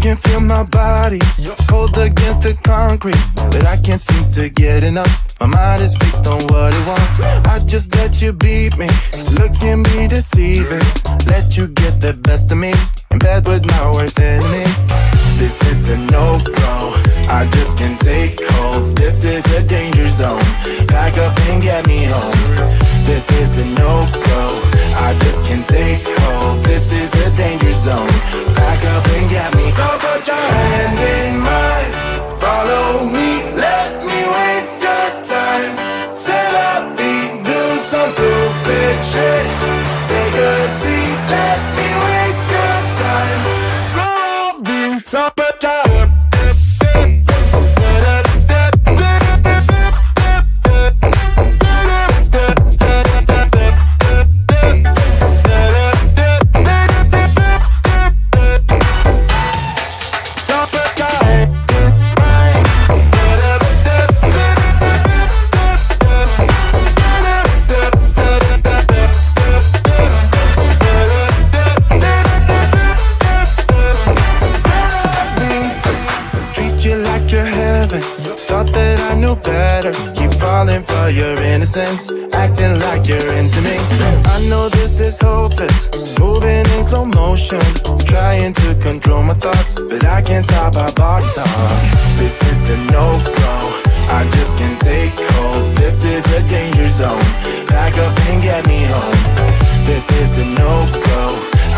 can feel my body cold against the concrete, but I can't seem to get enough. My mind is fixed on what it wants. I just let you beat me. Looks can be deceiving. Let you get the best of me in bed with my worst enemy. This is a no-go. I just can't take hold. This is a danger zone. Back up and get me home. This is a no-go. I just can't take hold. This is a danger zone. Back up and get me. So put your hand in mine. Follow me. Let me waste your time. Set up feet. Do some stupid shit. Take a seat. Let me waste your time. So put your for your innocence, acting like you're into me. I know this is hopeless, moving in slow motion, trying to control my thoughts, but I can't stop our body talk. This is a no-go, I just can't take hold. This is a danger zone, back up and get me home. This is a no-go,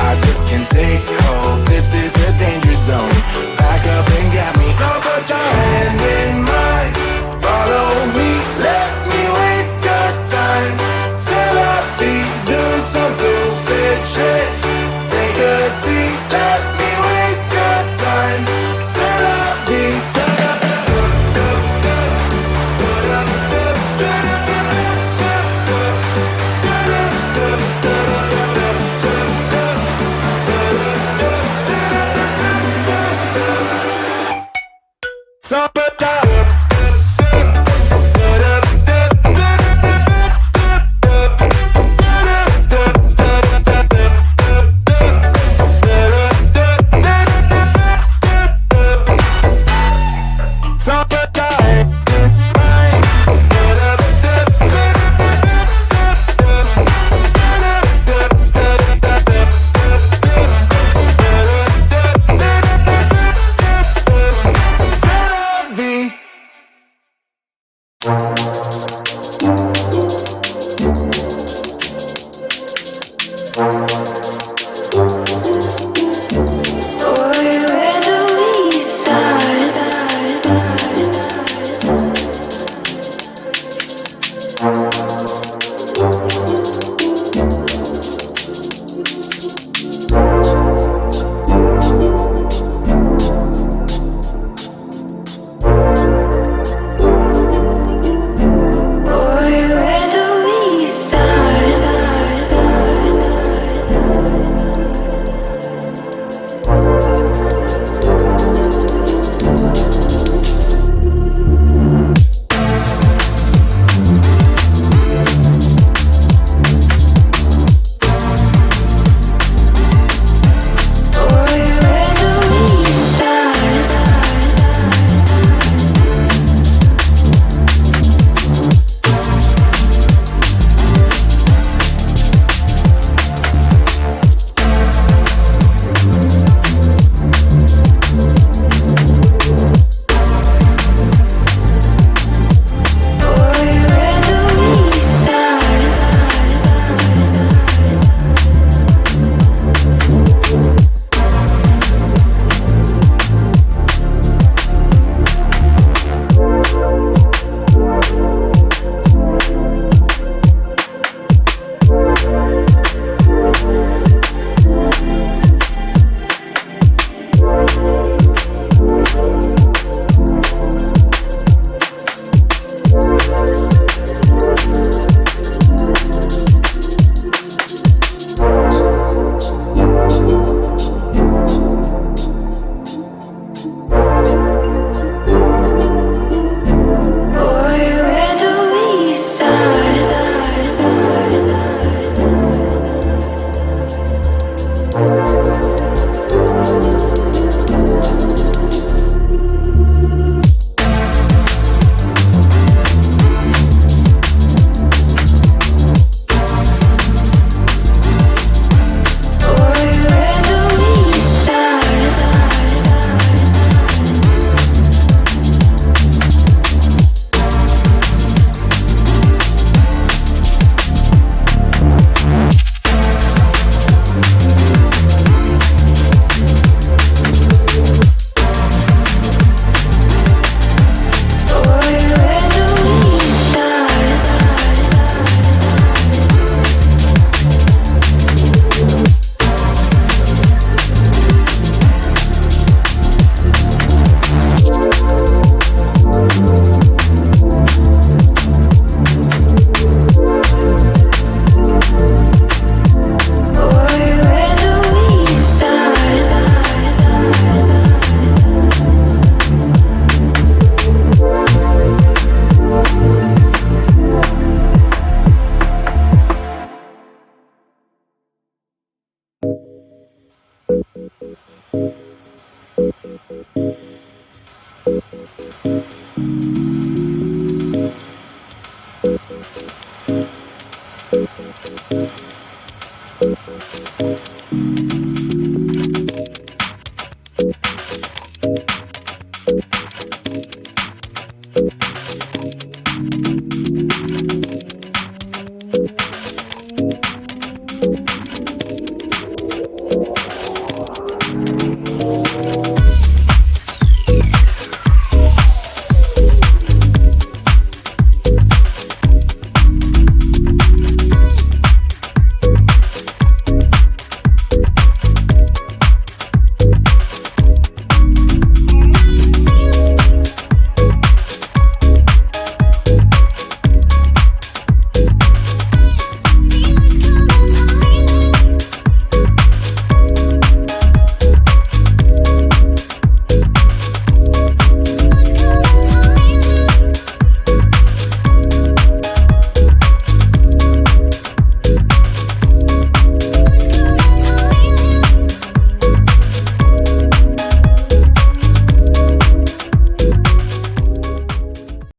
I just can't take hold. This is a danger zone, back up and get me. So put your hand in mine, follow me, let me waste your time. Set up beat, do some stupid shit. Take a seat, let me waste your time. Set up beat. So put your